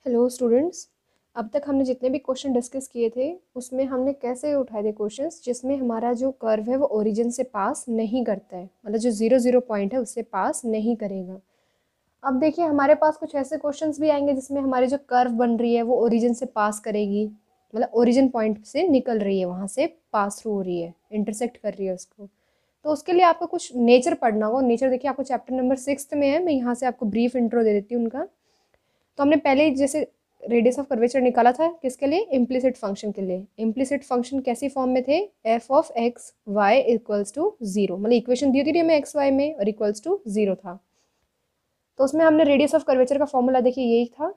Hello students. अब तक हमने जितने भी क्वेश्चन डिस्कस किए थे उसमें हमने कैसे उठाए थे क्वेश्चंस जिसमें हमारा जो कर्व है वो ओरिजिन से पास नहीं करता है, मतलब जो 0 0 पॉइंट है उससे पास नहीं करेगा। अब देखिए हमारे पास कुछ ऐसे क्वेश्चंस भी आएंगे जिसमें हमारी जो कर्व बन रही है वो ओरिजिन से पास करेगी, मतलब ओरिजिन पॉइंट से निकल रही है, वहाँ से पास थ्रू हो रही है, इंटरसेक्ट कर रही है उसको। तो उसके लिए आपको कुछ नेचर पढ़ना होगा। नेचर देखिए आपको चैप्टर नंबर 6 में है, मैं यहाँ से आपको ब्रीफ इंट्रो दे देती हूँ उनका। तो हमने पहले ही जैसे रेडियस ऑफ कर्वेचर निकाला था किसके लिए, इम्प्लिसिट फंक्शन के लिए। इम्प्लिसिट फंक्शन कैसी फॉर्म में थे, f of x y equals to zero, मतलब इक्वेशन दी थी हमें एक्स वाई में और इक्वल्स टू जीरो था। तो उसमें हमने रेडियस ऑफ कर्वेचर का फॉर्मूला देखिए यही था।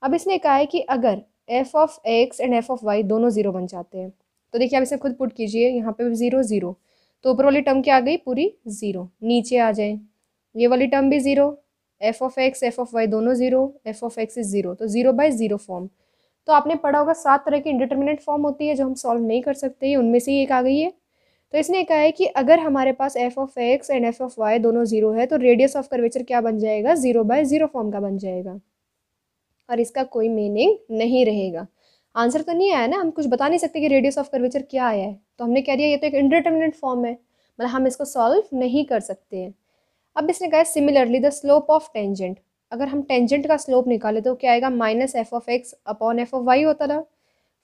अब इसने कहा है कि अगर f of x and f of y दोनों जीरो बन जाते हैं तो देखिए आप इसे खुद पुट कीजिए, यहाँ पे भी जीरो जीरो, तो ऊपर वाली टर्म क्या आ गई, पूरी जीरो। नीचे आ जाए, ये वाली टर्म भी zero, f of x f of y दोनों zero, f of x is zero, तो जीरो बाय जीरो फॉर्म। तो आपने पढ़ा होगा 7 तरह की इंडिटरमिनेट फॉर्म होती है जो हम सॉल्व नहीं कर सकते, ये उनमें से ही एक आ गई है। तो इसने कहा है कि अगर हमारे पास f of x and f of y दोनों जीरो है तो रेडियस ऑफ कर्वेचर क्या बन जाएगा, जीरो बाय जीरो फॉर्म का बन जाएगा और इसका कोई मीनिंग नहीं रहेगा। आंसर तो नहीं आया ना, हम कुछ बता नहीं सकते कि रेडियस ऑफ कर्वेचर क्या आया है, तो हमने कह दिया ये तो एक इंडिटरमिनेट फॉर्म है, मतलब हम इसको सॉल्व नहीं कर सकते हैं। अब इसने कहा similarly the slope of tangent, अगर हम टेंजेंट का स्लोप निकाले तो क्या आएगा, minus f of x upon f of y होता था।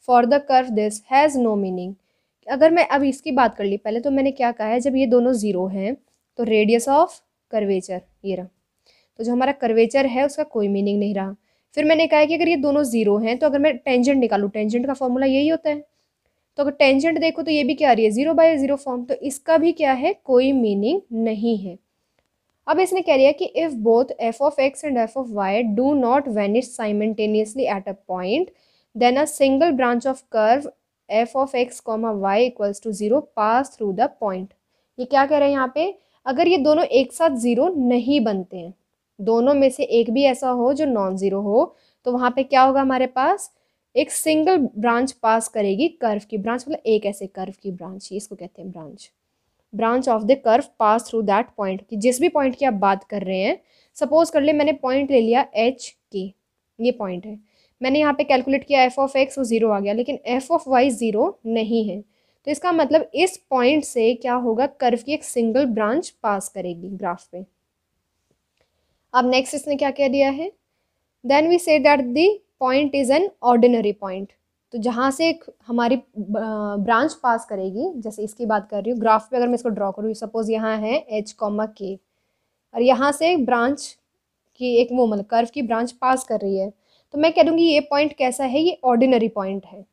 For the curve this has no meaning. अगर मैं अब इसकी बात कर ली, पहले तो मैंने क्या कहा है, जब ये दोनों जीरो हैं तो रेडियस ऑफ कर्वेचर ये रहा, तो जो हमारा कर्वेचर है उसका कोई मीनिंग नहीं रहा। फिर मैंने कहा कि अगर ये दोनों जीरो हैं तो अगर मैं टेंजेंट निकालूँ, टेंजेंट का फॉर्मूला यही होता है, तो अगर टेंजेंट देखो तो ये भी क्या आ रही है, जीरो बाय जीरो फॉर्म, तो इसका भी क्या है, कोई मीनिंग नहीं है। अब इसने कह दिया कि if both f of x and f of y do not vanish simultaneously at a point then a single branch of curve f of x comma y equals to zero pass through the point. ये क्या कह रहे हैं यहाँ पे, अगर ये दोनों एक साथ जीरो नहीं बनते हैं, दोनों में से एक भी ऐसा हो जो नॉन जीरो हो, तो वहाँ पे क्या होगा, हमारे पास एक सिंगल ब्रांच पास करेगी, कर्व की ब्रांच, मतलब एक ऐसे कर्व की ब्रांच, इसको कहते हैं branch. Branch of the curve pass through that point, कि जिस भी पॉइंट की आप बात कर रहे हैं, सपोज कर ले मैंने पॉइंट ले लिया एच की, ये पॉइंट है, मैंने यहाँ पे कैलकुलेट किया एफ ऑफ एक्स वो जीरो आ गया, लेकिन एफ ऑफ वाई जीरो नहीं है, तो इसका मतलब इस पॉइंट से क्या होगा, कर्व की एक सिंगल ब्रांच पास करेगी ग्राफ पे। अब नेक्स्ट इसने क्या कह दिया है, then we say that the point is an ordinary point, तो जहाँ से एक हमारी ब्रांच पास करेगी, जैसे इसकी बात कर रही हूँ, ग्राफ पे अगर मैं इसको ड्रॉ करूँ, सपोज यहाँ है एच कॉमा के और यहाँ से ब्रांच की एक वो मतलब कर्व की ब्रांच पास कर रही है, तो मैं कह दूँगी ये पॉइंट कैसा है, ये ऑर्डिनरी पॉइंट है।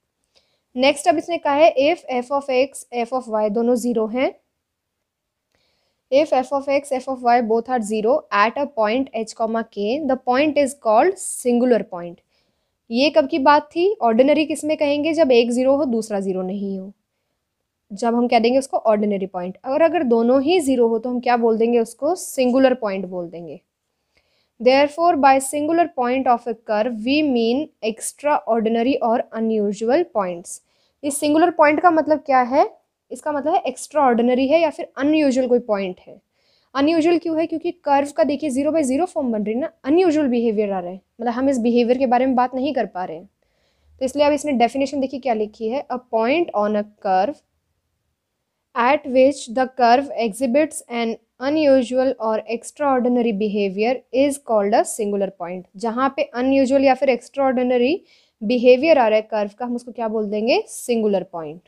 नेक्स्ट अब इसने कहा है if f of x f of y दोनों जीरो हैं, if f of x f of y both are zero at a point h comma k the point is called singular point। ये कब की बात थी, ऑर्डिनरी किस में कहेंगे, जब एक जीरो हो दूसरा जीरो नहीं हो, जब हम कह देंगे उसको ऑर्डिनरी पॉइंट। और अगर दोनों ही जीरो हो तो हम क्या बोल देंगे, उसको सिंगुलर पॉइंट बोल देंगे। Therefore by singular point of a curve we mean extraordinary और अनयूजुअल पॉइंट्स। इस सिंगुलर पॉइंट का मतलब क्या है, इसका मतलब है एक्स्ट्रा ऑर्डिनरी है या फिर अनयूजुअल कोई पॉइंट है। अनयूजुअल क्यों है, क्योंकि कर्व का देखिए जीरो बाई जीरो फॉर्म बन रही है ना, अनयूजुअल बिहेवियर आ रहा है, मतलब हम इस बिहेवियर के बारे में बात नहीं कर पा रहे हैं। तो इसलिए अब इसने डेफिनेशन देखिए क्या लिखी है, a point on a curve at which the curve exhibits an unusual or extraordinary behavior is called a singular point। जहाँ पे unusual या फिर extraordinary behavior आ रहा है कर्व का, हम उसको क्या बोल देंगे, सिंगुलर पॉइंट।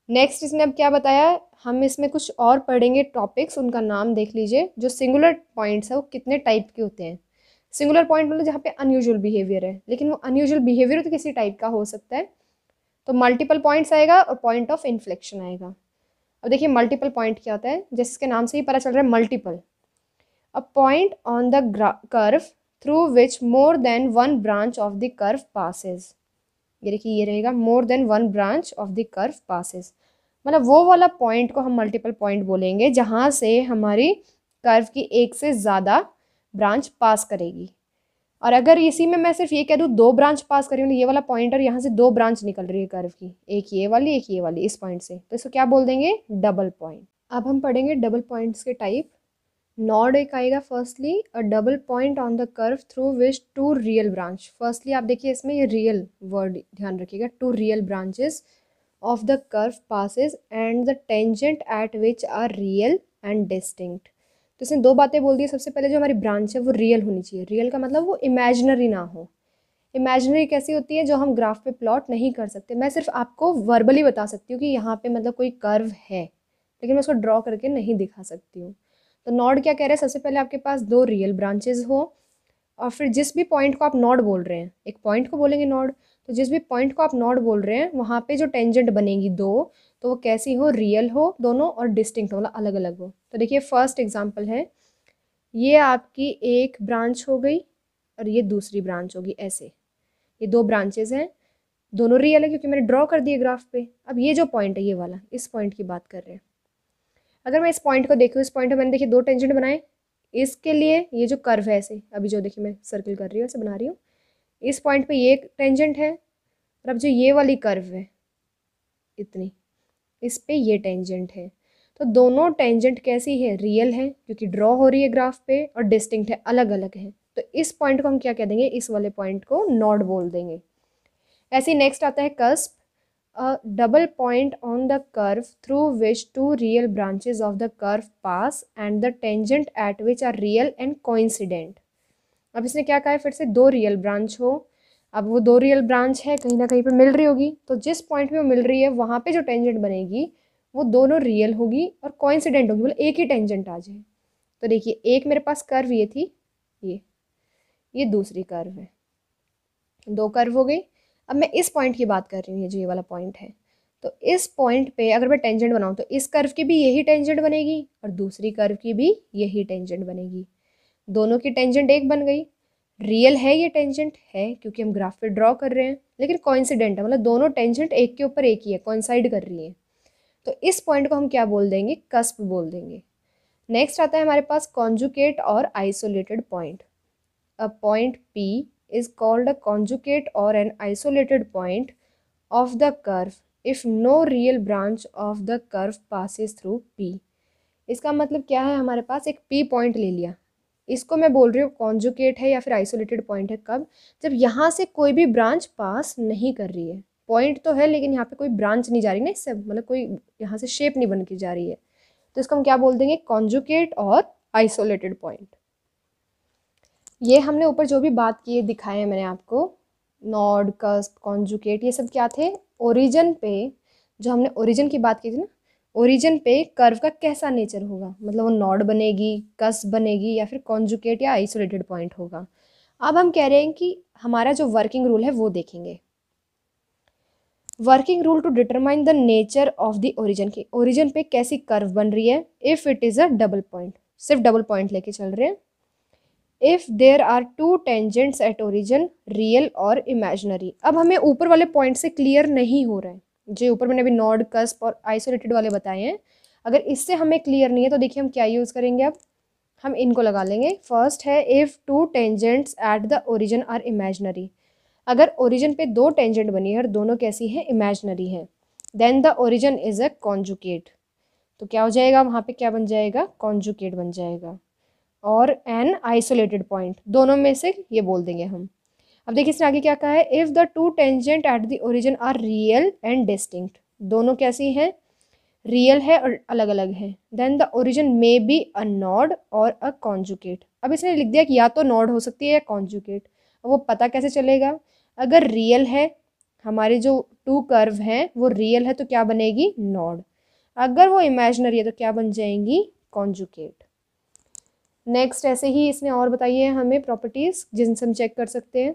नेक्स्ट इसने अब क्या बताया, हम इसमें कुछ और पढ़ेंगे टॉपिक्स, उनका नाम देख लीजिए। जो सिंगुलर पॉइंट्स है वो कितने टाइप के होते हैं। सिंगुलर पॉइंट मतलब जहाँ पे अनयूजुअल बिहेवियर है, लेकिन वो अनयूजुअल बिहेवियर तो किसी टाइप का हो सकता है, तो मल्टीपल पॉइंट्स आएगा और पॉइंट ऑफ इन्फ्लेक्शन आएगा। अब देखिए मल्टीपल पॉइंट क्या होता है, जैसे इसके नाम से ही पता चल रहा है multiple, a point on the curve through which more than one branch of the curve passes. ये देखिए ये रहेगा more than one branch of the curve passes, मतलब वो वाला पॉइंट को हम मल्टीपल पॉइंट बोलेंगे जहाँ से हमारी कर्व की एक से ज़्यादा ब्रांच पास करेगी। और अगर इसी में मैं सिर्फ ये कह दूँ दो ब्रांच पास करी, मतलब ये वाला पॉइंट और यहाँ से दो ब्रांच निकल रही है कर्व की, एक ये वाली एक ये वाली, इस पॉइंट से, तो इसको क्या बोल देंगे, डबल पॉइंट। अब हम पढ़ेंगे डबल पॉइंट्स के टाइप। नॉड एक आएगा firstly a double point on the curve through which two real branch. Firstly आप देखिए इसमें ये रियल वर्ड ध्यान रखिएगा, two real branches of the curve passes and the tangent at which are real and distinct. तो इसने दो बातें बोल दी। सबसे पहले जो हमारी ब्रांच है वो रियल होनी चाहिए। रियल का मतलब वो इमेजिनरी ना हो। इमेजिनरी कैसी होती है, जो हम ग्राफ पे प्लॉट नहीं कर सकते। मैं सिर्फ आपको वर्बली बता सकती हूँ कि यहाँ पे मतलब कोई कर्व है, लेकिन मैं उसको ड्रॉ करके नहीं दिखा सकती हूँ। तो नॉड क्या कह रहे हैं, सबसे पहले आपके पास दो रियल ब्रांचेज हो और फिर जिस भी पॉइंट को आप नॉड बोल रहे हैं, एक पॉइंट को बोलेंगे नॉड, तो जिस भी पॉइंट को आप नॉड बोल रहे हैं वहाँ पे जो टेंजेंट बनेगी दो, तो वो कैसी हो, रियल हो दोनों और डिस्टिंक्ट हो, मतलब अलग अलग हो। तो देखिए फर्स्ट एग्जाम्पल है, ये आपकी एक ब्रांच हो गई और ये दूसरी ब्रांच होगी। ऐसे ये दो ब्रांचेज हैं, दोनों रियल है क्योंकि मैंने ड्रॉ कर दिए ग्राफ पे। अब ये जो पॉइंट है ये वाला, इस पॉइंट की बात कर रहे हैं। अगर मैं इस पॉइंट को देखूँ, इस पॉइंट पे मैंने देखिए दो टेंजेंट बनाए। इसके लिए ये जो कर्व है ऐसे, अभी जो देखिए मैं सर्कल कर रही हूँ ऐसे बना रही हूँ, इस पॉइंट पे ये टेंजेंट है और अब जो ये वाली कर्व है इतनी, इस पे ये टेंजेंट है। तो दोनों टेंजेंट कैसी है, रियल है क्योंकि ड्रॉ हो रही है ग्राफ पे, और डिस्टिंक्ट है, अलग अलग है। तो इस पॉइंट को हम क्या कह देंगे, इस वाले पॉइंट को नॉड बोल देंगे। ऐसे ही नेक्स्ट आता है cusp, a double point on the curve through which two real branches of the curve pass and the tangent at which are real and coincident। अब इसने क्या कहा है, फिर से दो रियल ब्रांच हो। अब वो दो रियल ब्रांच है, कहीं ना कहीं पे मिल रही होगी, तो जिस पॉइंट पे वो मिल रही है वहाँ पे जो टेंजेंट बनेगी वो दोनों रियल होगी और कोइंसिडेंट होगी, मतलब एक ही टेंजेंट आ जाए। तो देखिए एक मेरे पास कर्व ये थी, ये दूसरी कर्व है, दो कर्व हो गई। अब मैं इस पॉइंट की बात कर रही हूँ, ये जो ये वाला पॉइंट है, तो इस पॉइंट पे अगर मैं टेंजेंट बनाऊँ तो इस कर्व की भी यही टेंजेंट बनेगी और दूसरी कर्व की भी यही टेंजेंट बनेगी। दोनों की टेंजेंट एक बन गई। रियल है ये टेंजेंट है क्योंकि हम ग्राफ पे ड्रॉ कर रहे हैं, लेकिन कोइंसिडेंट है, मतलब दोनों टेंजेंट एक के ऊपर एक ही है, कोइंसाइड कर रही है। तो इस पॉइंट को हम क्या बोल देंगे, कस्प बोल देंगे। नेक्स्ट आता है हमारे पास कॉन्जुगेट और isolated point. A point P is called a conjugate or an isolated point of the curve if no real branch of the curve passes through P। इसका मतलब क्या है, हमारे पास एक P पॉइंट ले लिया, इसको मैं बोल रही हूँ कॉन्जुगेट है या फिर आइसोलेटेड पॉइंट है कब, जब यहाँ से कोई भी ब्रांच पास नहीं कर रही है। पॉइंट तो है लेकिन यहाँ पे कोई ब्रांच नहीं जा रही ना, इससे मतलब कोई यहाँ से शेप नहीं बन के जा रही है, तो इसको हम क्या बोल देंगे, कॉन्जुगेट और आइसोलेटेड पॉइंट। ये हमने ऊपर जो भी बात की है दिखाए हैं मैंने आपको, नॉड, कस्प, कॉन्जुगेट, ये सब क्या थे, ओरिजिन पे, जो हमने ओरिजिन की बात की थी ना, ओरिजिन पे कर्व का कैसा नेचर होगा, मतलब वो नॉड बनेगी, कस्प बनेगी या फिर कॉन्जुगेट या आइसोलेटेड पॉइंट होगा। अब हम कह रहे हैं कि हमारा जो वर्किंग रूल है वो देखेंगे। Working rule to determine the nature of the origin, की ओरिजिन पे कैसी कर्व बन रही है, if it is a double point, सिर्फ डबल पॉइंट लेके चल रहे हैं। If there are two tangents at origin, real और इमेजनरी। अब हमें ऊपर वाले पॉइंट से क्लियर नहीं हो रहा है, जो ऊपर मैंने अभी नॉड, कस्प और आइसोलेटेड वाले बताए हैं, अगर इससे हमें क्लियर नहीं है तो देखिए हम क्या यूज़ करेंगे, अब हम इनको लगा लेंगे। फर्स्ट है if two tangents at the origin are imaginary. अगर ओरिजिन पे दो टेंजेंट बनी है और दोनों कैसी है, इमेजनरी है, then the origin is a conjugate. तो क्या हो जाएगा, वहाँ पे क्या बन जाएगा, कॉन्जुगेट बन जाएगा। और एन आइसोलेटेड पॉइंट, दोनों में से ये बोल देंगे हम। अब देखिए इसने आगे क्या कहा है, if the two tangent at the origin are real and distinct, दोनों कैसी हैं, रियल है और अलग अलग है, then the origin may be a node और अ कॉन्जुगेट। अब इसने लिख दिया कि या तो नॉड हो सकती है या कॉन्जुगेट। अब वो पता कैसे चलेगा, अगर रियल है, हमारे जो टू कर्व हैं वो रियल है तो क्या बनेगी, नॉड, अगर वो इमेजिनरी है तो क्या बन जाएंगी, कॉन्जुगेट। नेक्स्ट ऐसे ही इसने और बताई है हमें प्रॉपर्टीज जिनसे हम चेक कर सकते हैं।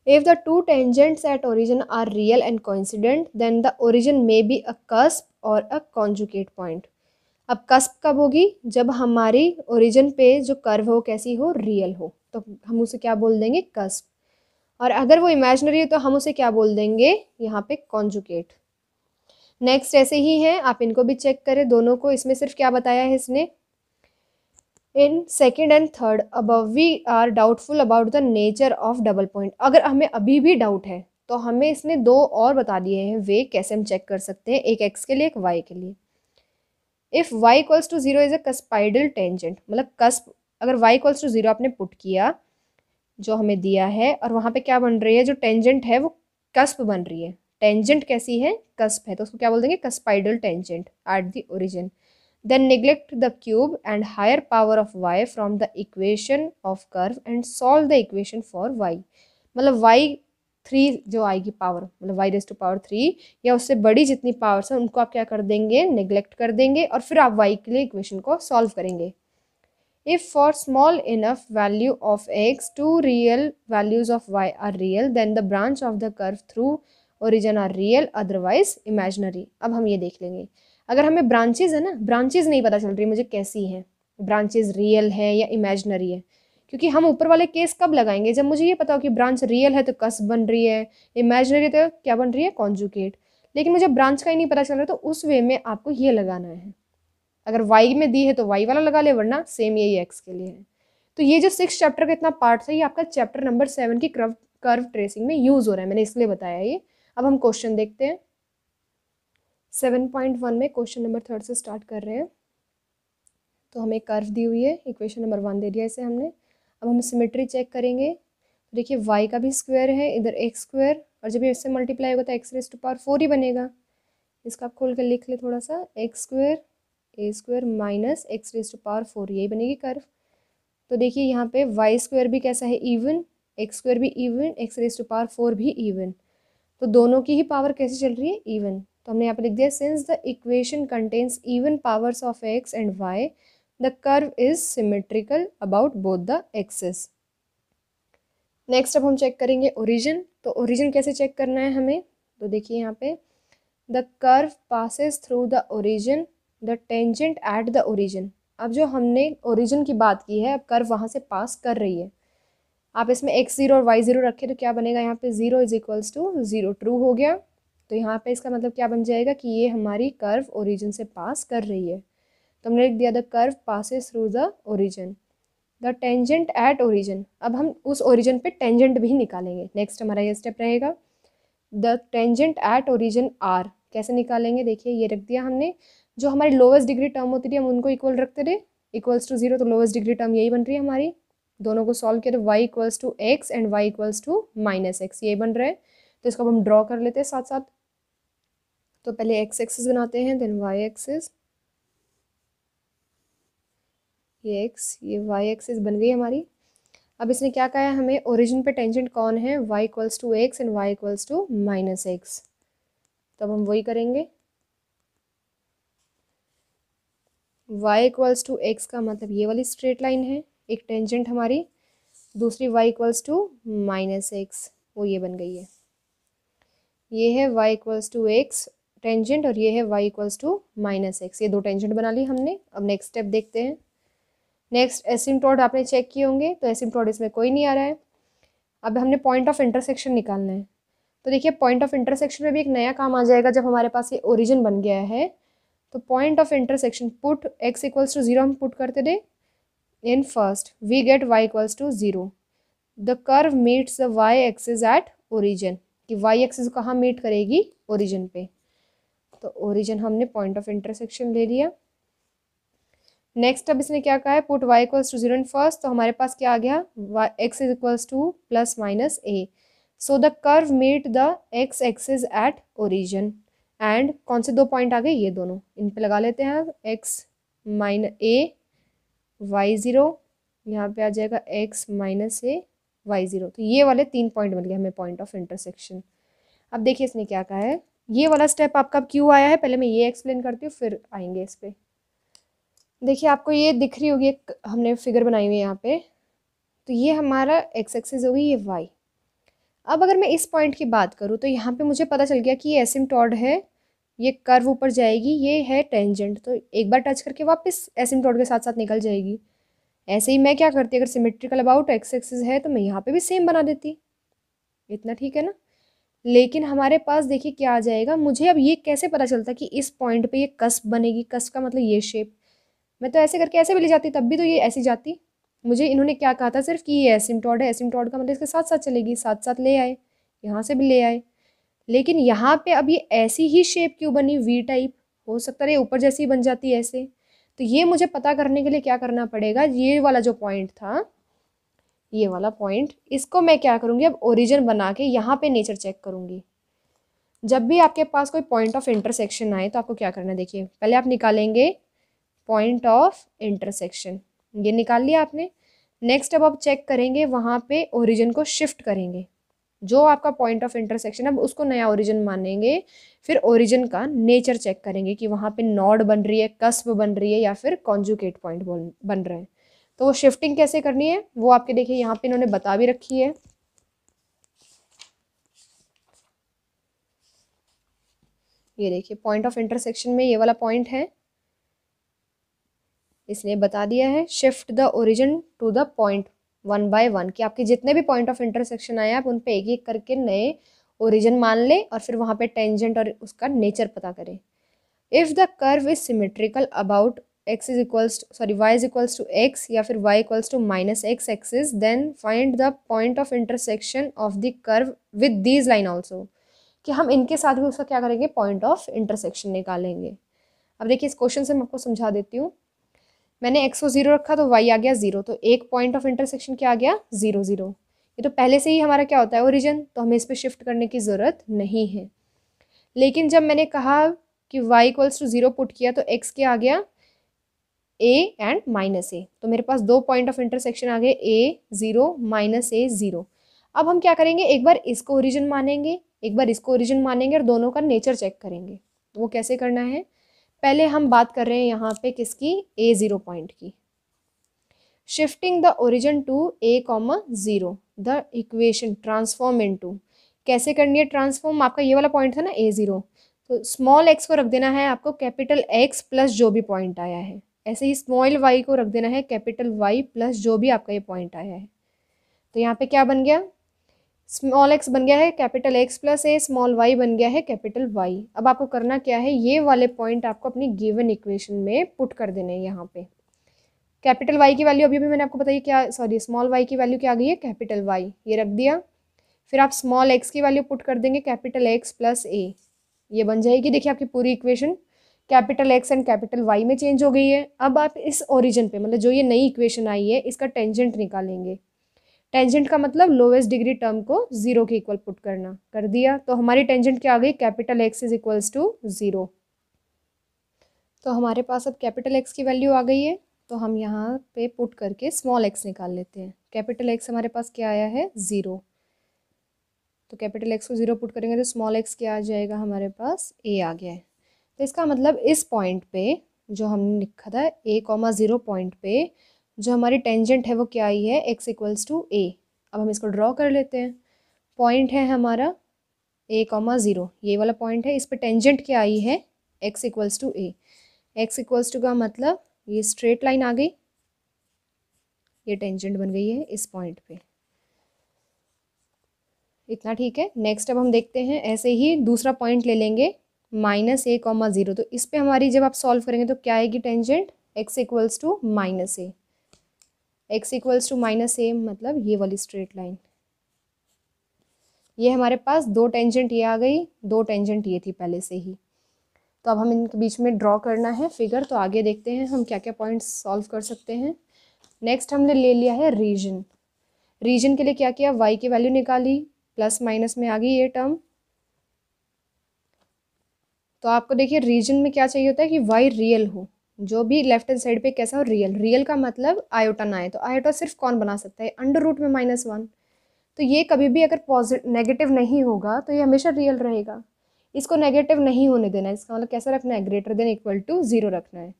If the two tangents at origin are real and coincident, then the origin may be a cusp और अ कॉन्जुगेट पॉइंट। अब कस्प कब होगी, जब हमारी ओरिजिन पे जो कर्व हो कैसी हो, रियल हो, तो हम उसे क्या बोल देंगे, कस्प। और अगर वो इमेजिनरी है तो हम उसे क्या बोल देंगे, यहाँ पे कॉन्जुगेट। नेक्स्ट ऐसे ही है, आप इनको भी चेक करें दोनों को। इसमें सिर्फ क्या बताया है इसने, in second and third above we are doubtful about the nature of double point. अगर हमें अभी भी डाउट है तो हमें इसने दो और बता दिए हैं वे कैसे हम चेक कर सकते हैं, एक एक्स के लिए एक वाई के लिए। If y equals to 0 is a cuspidal tangent, मतलब कस्प, अगर y इक्वल्स टू 0 आपने पुट किया जो हमें दिया है, और वहाँ पे क्या बन रही है, जो टेंजेंट है वो कस्प बन रही है। टेंजेंट कैसी है, कस्प है, तो उसको क्या बोल देंगे, cuspidal tangent at the origin. Then neglect the cube and higher power of y from the equation of curve and solve the equation for y। मतलब y3 जो आएगी पावर, मतलब y⁻³ या उससे बड़ी जितनी पावर्स है उनको आप क्या कर देंगे, निग्लेक्ट कर देंगे, और फिर आप y के लिए इक्वेशन को सॉल्व करेंगे। If for small enough value of x, two real values of y are real, then the branch of the curve through origin are real, otherwise imaginary। अब हम ये देख लेंगे, अगर हमें ब्रांचेज है ना, ब्रांचेज नहीं पता चल रही मुझे कैसी हैं, ब्रांचेज रियल है या इमेजनरी है, क्योंकि हम ऊपर वाले केस कब लगाएंगे, जब मुझे ये पता हो कि ब्रांच रियल है तो कस बन रही है, इमेजनरी तो क्या बन रही है, कॉन्जुगेट। लेकिन मुझे ब्रांच का ही नहीं पता चल रहा, तो उस वे में आपको ये लगाना है। अगर y में दी है तो y वाला लगा ले, वरना सेम यही x के लिए है। तो ये जो 6 चैप्टर का इतना पार्ट है, ये आपका चैप्टर नंबर 7 की कर्व ट्रेसिंग में यूज हो रहा है, मैंने इसलिए बताया ये। अब हम क्वेश्चन देखते हैं। 7.1 में क्वेश्चन नंबर 3 से स्टार्ट कर रहे हैं। तो हमें कर्व दी हुई है, इक्वेशन नंबर 1 दे दिया इसे हमने। अब हम सिमेट्री चेक करेंगे। देखिए y का भी स्क्वायर है, इधर x स्क्वायर, और जब ये इससे मल्टीप्लाई होगा तो x⁻⁴ ही बनेगा। इसका आप खोल कर लिख ले थोड़ा सा, x square a square minus x⁻⁴, यही बनेगी कर्व। तो देखिए यहाँ पे y स्क्वायर भी कैसा है, इवन, x स्क्वायर भी इवन, x⁻⁴ भी इवन, तो दोनों की ही पावर कैसी चल रही है, इवन। तो हमने यहाँ पे लिख दिया, since the equation contains even powers of x and y, the curve is symmetrical about both the axes. Next अब हम चेक करेंगे ओरिजिन। तो ओरिजिन कैसे चेक करना है हमें, तो देखिए यहाँ पे, the curve passes through the origin, the tangent at the origin. अब जो हमने ओरिजिन की बात की है, अब कर्व वहाँ से पास कर रही है। आप इसमें x0 और y0 रखें तो क्या बनेगा, यहाँ पे 0 इज इक्वल्स टू 0 ट्रू हो गया। तो यहाँ पे इसका मतलब क्या बन जाएगा कि ये हमारी कर्व ओरिजिन से पास कर रही है। तो हमने लिख दिया, the curve passes through the origin, the tangent at origin. अब हम उस ओरिजिन पे टेंजेंट भी निकालेंगे। नेक्स्ट हमारा ये स्टेप रहेगा, the tangent at origin are. कैसे निकालेंगे, देखिए ये रख दिया हमने, जो हमारी लोवेस्ट डिग्री टर्म होती थी हम उनको इक्वल रखते थे, इक्वल्स टू 0, तो लोवेस्ट डिग्री टर्म यही बन रही है हमारी। दोनों को सॉल्व किया तो y equals to x and y equals to -x, यही बन रहा है। तो इसको अब हम ड्रॉ कर लेते हैं साथ साथ। तो पहले x एक्सिस बनाते हैं, देन y एक्सिस, ये x, ये y एक्सिस बन गई हमारी। अब इसने क्या कहा है हमें, ओरिजिन पे टेंजेंट कौन है, y equals to x and y equals to -x। तब हम वही करेंगे, y इक्वल्स टू x का मतलब ये वाली स्ट्रेट लाइन है, एक टेंजेंट हमारी, दूसरी y इक्वल्स टू -x, वो ये बन गई है। ये है y equals to x tangent, और ये है y इक्वल्स टू -x, ये दो टेंजेंट बना ली हमने। अब नेक्स्ट स्टेप देखते हैं। नेक्स्ट एसिम्प्टोड आपने चेक किए होंगे, तो एसिम्प्टोड इसमें कोई नहीं आ रहा है। अब हमने पॉइंट ऑफ इंटरसेक्शन निकालना है। तो देखिए पॉइंट ऑफ इंटरसेक्शन में भी एक नया काम आ जाएगा जब हमारे पास ये ओरिजिन बन गया है। तो point of intersection, put x equals to 0 हम पुट करते थे in first, we get y equals to 0। The curve meets the y axis at origin, कि y एक्सिस कहाँ मीट करेगी, ओरिजिन पे। तो ओरिजिन हमने पॉइंट ऑफ इंटरसेक्शन ले लिया। नेक्स्ट अब इसने क्या कहा है, put y equals to 0 in first, तो हमारे पास क्या आ गया, x is equals to +-a। So the curve meet the x axis at origin, and कौन से दो पॉइंट आ गए, ये दोनों, इन पे लगा लेते हैं x -a y0, यहाँ पे आ जाएगा x -a y0। तो ये वाले 3 पॉइंट मिल गए हमें पॉइंट ऑफ इंटरसेक्शन। अब देखिए इसने क्या कहा है, ये वाला स्टेप आपका क्यों आया है, पहले मैं ये एक्सप्लेन करती हूँ फिर आएंगे इस पर। देखिए आपको ये दिख रही होगी, एक हमने फिगर बनाई हुई है यहाँ पे, तो ये हमारा x एक्सिस होगी, ये y। अब अगर मैं इस पॉइंट की बात करूँ तो यहाँ पे मुझे पता चल गया कि ये एसिम्प्टोड है, ये कर्व ऊपर जाएगी, ये है टेंजेंट, तो एक बार टच करके वापस एसिम्प्टोड के साथ साथ निकल जाएगी। ऐसे ही मैं क्या करती, अगर सिमेट्रिकल अबाउट x एक्सिस है तो मैं यहाँ पे भी सेम बना देती, इतना ठीक है ना। लेकिन हमारे पास देखिए क्या आ जाएगा, मुझे अब ये कैसे पता चलता कि इस पॉइंट पे ये कस्प बनेगी, कस्प का मतलब ये शेप, मैं तो ऐसे करके ऐसे भी ले जाती, तब भी तो ये ऐसी जाती। मुझे इन्होंने क्या कहा था सिर्फ कि ये एसिम्प्टोड है, एसिम्प्टोड का मतलब इसके साथ साथ चलेगी, साथ साथ ले आए, यहाँ से भी ले आए। लेकिन यहाँ पे अब ये ऐसी ही शेप क्यों बनी, वी टाइप, हो सकता है ये ऊपर जैसी बन जाती है ऐसे। तो ये मुझे पता करने के लिए क्या करना पड़ेगा, ये वाला जो पॉइंट था, ये वाला पॉइंट, इसको मैं क्या करूँगी अब ओरिजिन बना के यहाँ पे नेचर चेक करूँगी। जब भी आपके पास कोई पॉइंट ऑफ इंटरसेक्शन आए तो आपको क्या करना है, देखिए पहले आप निकालेंगे पॉइंट ऑफ इंटरसेक्शन, ये निकाल लिया आपने। नेक्स्ट अब आप चेक करेंगे वहाँ पे ओरिजिन को शिफ्ट करेंगे, जो आपका पॉइंट ऑफ इंटरसेक्शन अब उसको नया ओरिजिन मानेंगे। फिर ओरिजिन का नेचर चेक करेंगे कि वहाँ पे नॉड बन रही है, कस्ब बन रही है, या फिर कॉन्जुगेट पॉइंट बन रहे हैं। तो वो शिफ्टिंग कैसे करनी है वो आपके देखिए यहाँ पे इन्होंने बता भी रखी है। ये देखिए पॉइंट ऑफ इंटरसेक्शन में ये वाला पॉइंट है, इसलिए बता दिया है shift the origin to the point 1 by 1, कि आपके जितने भी पॉइंट ऑफ इंटरसेक्शन आए आप उन पे एक एक करके नए ओरिजिन मान ले और फिर वहाँ पे टेंजेंट और उसका नेचर पता करें। If the curve is symmetrical about y is equals to x या फिर y equals to minus x axis, then find the point of intersection of the curve with these line also, कि हम इनके साथ भी उसका क्या करेंगे, पॉइंट ऑफ इंटरसेक्शन निकालेंगे। अब देखिए इस क्वेश्चन से मैं आपको समझा देती हूँ। मैंने x को 0 रखा तो y आ गया 0, तो एक पॉइंट ऑफ इंटरसेक्शन क्या आ गया, 0 0। ये तो पहले से ही हमारा क्या होता है ओरिजिन, तो हमें इस पर शिफ्ट करने की ज़रूरत नहीं है। लेकिन जब मैंने कहा कि y इक्वल्स टू 0 पुट किया तो x क्या आ गया, a एंड माइनस a, तो मेरे पास दो पॉइंट ऑफ इंटरसेक्शन आ गए, a 0 माइनस a 0। अब हम क्या करेंगे, एक बार इसको ओरिजिन मानेंगे, एक बार इसको ओरिजिन मानेंगे और दोनों का नेचर चेक करेंगे। तो वो कैसे करना है, पहले हम बात कर रहे हैं यहाँ पे किसकी, a0 पॉइंट की। Shifting the origin to a, 0 the equation transform into, कैसे करनी है ट्रांसफॉर्म, आपका ये वाला पॉइंट था ना a0, तो स्मॉल x को रख देना है आपको कैपिटल X प्लस जो भी पॉइंट आया है, ऐसे ही स्मॉल y को रख देना है कैपिटल Y प्लस जो भी आपका ये पॉइंट आया है। तो यहाँ पे क्या बन गया, स्मॉल x बन गया है capital X plus a, small y बन गया है कैपिटल Y। अब आपको करना क्या है, ये वाले पॉइंट आपको अपनी गिवन इक्वेशन में पुट कर देने हैं। यहाँ पे कैपिटल Y की वैल्यू अभी भी मैंने आपको बताई क्या, सॉरी स्मॉल y की वैल्यू क्या आ गई है, कैपिटल Y, ये रख दिया। फिर आप स्मॉल x की वैल्यू पुट कर देंगे कैपिटल X प्लस a, ये बन जाएगी। देखिए आपकी पूरी equation capital X and capital Y में चेंज हो गई है। अब आप इस ओरिजिन पे, मतलब जो ये नई इक्वेशन आई है, इसका टेंजेंट निकालेंगे। टेंजेंट का मतलब लोवेस्ट डिग्री टर्म को 0 के इक्वल पुट करना, कर दिया। तो हमारी टेंजेंट क्या आ गई, capital X is equals to 0। तो हमारे पास अब कैपिटल X की वैल्यू आ गई है, तो हम यहाँ पे पुट करके स्मॉल x निकाल लेते हैं। कैपिटल X हमारे पास क्या आया है, 0, तो कैपिटल X को 0 पुट करेंगे तो स्मॉल x क्या आ जाएगा, हमारे पास a आ गया है। तो इसका मतलब इस पॉइंट पे जो हमने लिखा था a, 0 पॉइंट पे जो हमारी टेंजेंट है वो क्या आई है, x इक्वल्स टू a। अब हम इसको ड्रॉ कर लेते हैं। पॉइंट है हमारा a, 0, ये वाला पॉइंट है, इस पे टेंजेंट क्या आई है, x equals to a। x equals to का मतलब ये स्ट्रेट लाइन आ गई, ये टेंजेंट बन गई है इस पॉइंट पे। इतना ठीक है। नेक्स्ट अब हम देखते हैं, ऐसे ही दूसरा पॉइंट ले लेंगे माइनस a, 0, तो इस पे हमारी जब आप सॉल्व करेंगे तो क्या आएगी tangent, x equals to minus a। x equals to minus a मतलब ये वाली स्ट्रेट लाइन, ये हमारे पास दो टेंजेंट ये आ गई, दो टेंजेंट ये थी पहले से ही। तो अब हम इनके बीच में ड्रॉ करना है फिगर, तो आगे देखते हैं हम क्या क्या पॉइंट्स सॉल्व कर सकते हैं। नेक्स्ट हमने ले लिया है रीजन। रीजन के लिए क्या किया, y की वैल्यू निकाली, प्लस माइनस में आ गई ये टर्म। तो आपको देखिए रीजन में क्या चाहिए होता है कि y रियल हो, जो भी लेफ्ट हैंड साइड पे कैसा हो, रियल। रियल का मतलब आयोटा ना आए, तो आयोटा सिर्फ कौन बना सकता है, अंडर रूट में -1। तो ये कभी भी अगर पॉजिटिव नेगेटिव नहीं होगा तो ये हमेशा रियल रहेगा। इसको नेगेटिव नहीं होने देना है, इसका मतलब कैसा रखना है, ग्रेटर देन इक्वल टू 0 रखना है।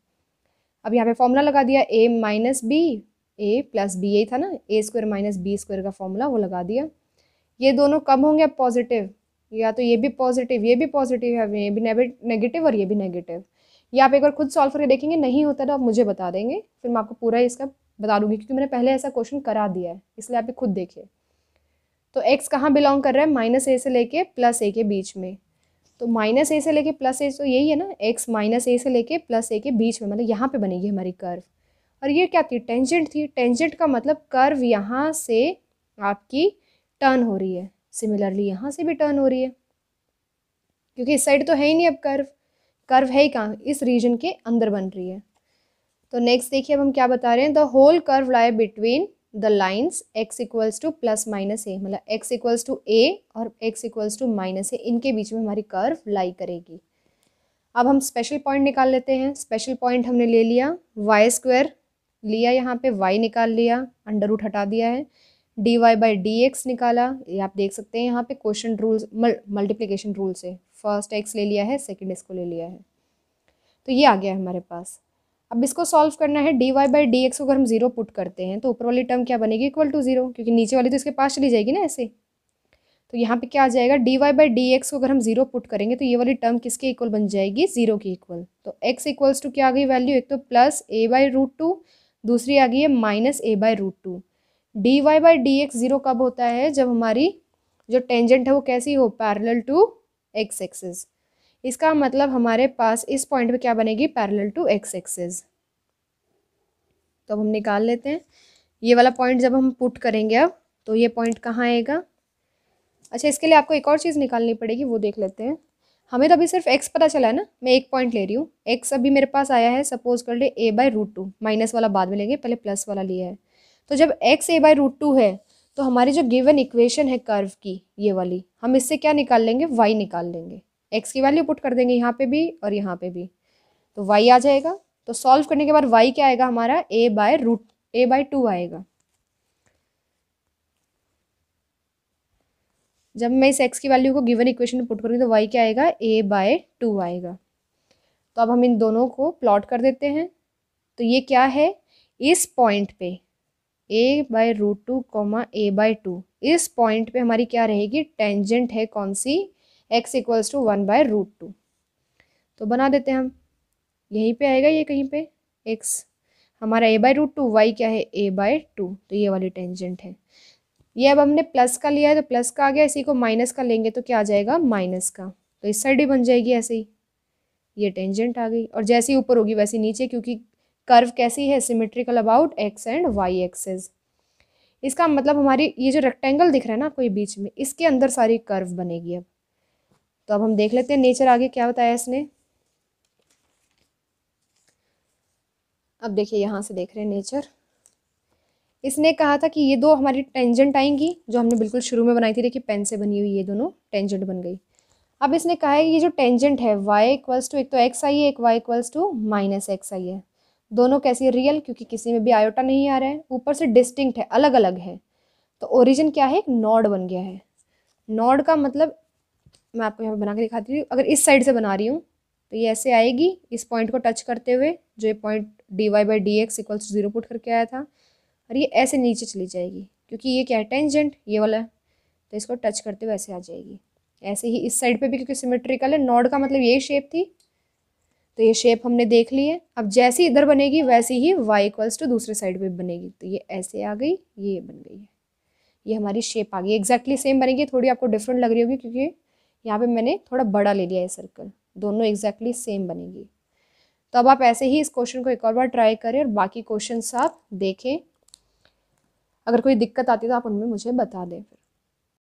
अब यहाँ पे फॉर्मूला लगा दिया, a minus b, a plus b, यही था ना, a square minus b square का फॉर्मूला वो लगा दिया। ये दोनों कब होंगे अब पॉजिटिव, या तो ये भी पॉजिटिव, ये भी पॉजिटिव है, ये भी नेगेटिव और ये भी नेगेटिव। ये आप एक बार खुद सॉल्व करके देखेंगे, नहीं होता तो आप मुझे बता देंगे, फिर मैं आपको पूरा इसका बता दूंगी, क्योंकि मैंने पहले ऐसा क्वेश्चन करा दिया है, इसलिए आप खुद देखिए। तो x कहाँ बिलोंग कर रहा है, माइनस a से लेके प्लस a के बीच में। तो माइनस a से लेके प्लस a, तो यही है ना, x माइनस a से लेके प्लस a के बीच में, मतलब यहाँ पे बनेगी हमारी कर्व। और ये क्या थी, टेंजेंट थी। टेंजेंट का मतलब कर्व यहाँ से आपकी टर्न हो रही है, सिमिलरली यहाँ से भी टर्न हो रही है, क्योंकि इस साइड तो है ही नहीं अब कर्व, कर्व है ही कहाँ, इस रीजन के अंदर बन रही है। तो नेक्स्ट देखिए अब हम क्या बता रहे हैं, the whole curve lie between the lines x equals to plus minus a, मतलब x इक्वल्स टू ए और x equals to minus a, इनके बीच में हमारी कर्व लाई करेगी। अब हम स्पेशल पॉइंट निकाल लेते हैं। स्पेशल पॉइंट हमने ले लिया, वाई स्क्वायर लिया, यहाँ पे y निकाल लिया, अंडर रूट हटा दिया है, dy बाई डी एक्स निकाला, ये आप देख सकते हैं यहाँ पे क्वेश्चन रूल्स मल्टीप्लिकेशन रूल से, फर्स्ट x ले लिया है, सेकेंड इसको ले लिया है, तो ये आ गया है हमारे पास। अब इसको सॉल्व करना है, dy बाई डी एक्स को अगर हम जीरो पुट करते हैं तो ऊपर वाली टर्म क्या बनेगी, इक्वल टू जीरो, क्योंकि नीचे वाली तो इसके पास चली जाएगी ना ऐसे। तो यहाँ पे क्या आ जाएगा, dy बाई डी एक्स को अगर हम जीरो पुट करेंगे तो ये वाली टर्म किसके इक्वल बन जाएगी, जीरो की इक्वल। तो x इक्वल्स टू क्या आ गई वैल्यू, एक तो plus a by root two, दूसरी आ गई है minus a by root two. dy by d x zero कब होता है, जब हमारी जो टेंजेंट है वो कैसी हो, पैरेलल टू x एक्सिस। इसका मतलब हमारे पास इस पॉइंट पे क्या बनेगी, पैरेलल टू x एक्सिस। तो अब हम निकाल लेते हैं, ये वाला पॉइंट जब हम पुट करेंगे अब तो ये पॉइंट कहाँ आएगा। अच्छा, इसके लिए आपको एक और चीज़ निकालनी पड़ेगी, वो देख लेते हैं। हमें तो अभी सिर्फ x पता चला है ना, मैं एक पॉइंट ले रही हूँ, x अभी मेरे पास आया है, सपोज कर ले a by root two, minus वाला बाद में लेंगे, पहले प्लस वाला लिया है। तो जब x a by root two है तो हमारी जो गिवन इक्वेशन है कर्व की ये वाली, हम इससे क्या निकाल लेंगे, y निकाल लेंगे, x की वैल्यू पुट कर देंगे यहाँ पे भी और यहाँ पे भी, तो y आ जाएगा। तो सॉल्व करने के बाद y क्या आएगा हमारा, a बाई टू आएगा। जब मैं इस x की वैल्यू को गिवन इक्वेशन में पुट करूँगी तो y क्या आएगा, a बाई टू आएगा। तो अब हम इन दोनों को प्लॉट कर देते हैं। तो ये क्या है, इस पॉइंट पे a by root two comma a by two, इस पॉइंट पे हमारी क्या रहेगी, टेंजेंट है कौन सी, x equals to one by root two. तो बना देते हैं हम, यहीं पे आएगा ये कहीं पे x, हमारा a by root two, y क्या है a बाई टू, तो ये वाली टेंजेंट है। ये अब हमने प्लस का लिया है तो प्लस का आ गया, इसी को माइनस का लेंगे तो क्या आ जाएगा, माइनस का, तो इस साइड ही बन जाएगी ऐसे ही, ये टेंजेंट आ गई। और जैसे ही ऊपर होगी वैसे नीचे, क्योंकि कर्व कैसी है, symmetrical about x and y axis. इसका मतलब हमारी ये जो रेक्टेंगल दिख रहा है ना आपको ये बीच में, इसके अंदर सारी कर्व बनेगी अब। तो अब हम देख लेते हैं नेचर आगे क्या बताया इसने। अब देखिए यहाँ से देख रहे हैं नेचर, इसने कहा था कि ये दो हमारी टेंजेंट आएंगी जो हमने बिल्कुल शुरू में बनाई थी, देखिए पेन से बनी हुई ये दोनों टेंजेंट बन गई। अब इसने कहा है ये जो टेंजेंट है y इक्वल्स टू, एक तो x आई है, एक y equals to minus x आई है, दोनों कैसी है, रियल, क्योंकि किसी में भी आयोटा नहीं आ रहा है, ऊपर से डिस्टिंक्ट है, अलग अलग है। तो ओरिजिन क्या है, एक नॉड बन गया है। नॉड का मतलब मैं आपको यहाँ बना के दिखाती हूँ, अगर इस साइड से बना रही हूँ तो ये ऐसे आएगी, इस पॉइंट को टच करते हुए, जो ये point dy by d x equals to zero put करके आया था, और ये ऐसे नीचे चली जाएगी क्योंकि ये क्या है, टेंजेंट ये वाला है, तो इसको टच करते हुए ऐसे आ जाएगी। ऐसे ही इस साइड पे भी क्योंकि सिमेट्रिकल है, नॉड का मतलब यही शेप थी, तो ये शेप हमने देख ली है। अब जैसी इधर बनेगी वैसी ही y इक्वल्स टू दूसरे साइड पे बनेगी, तो ये ऐसे आ गई, ये बन गई है, ये हमारी शेप आ गई, एग्जैक्टली सेम बनेगी। थोड़ी आपको डिफरेंट लग रही होगी क्योंकि यहाँ पे मैंने थोड़ा बड़ा ले लिया है सर्कल, दोनों एग्जैक्टली सेम बनेगी। तो अब आप ऐसे ही इस क्वेश्चन को एक और बार ट्राई करें और बाकी क्वेश्चन आप देखें, अगर कोई दिक्कत आती है तो आप उनमें मुझे बता दें फिर।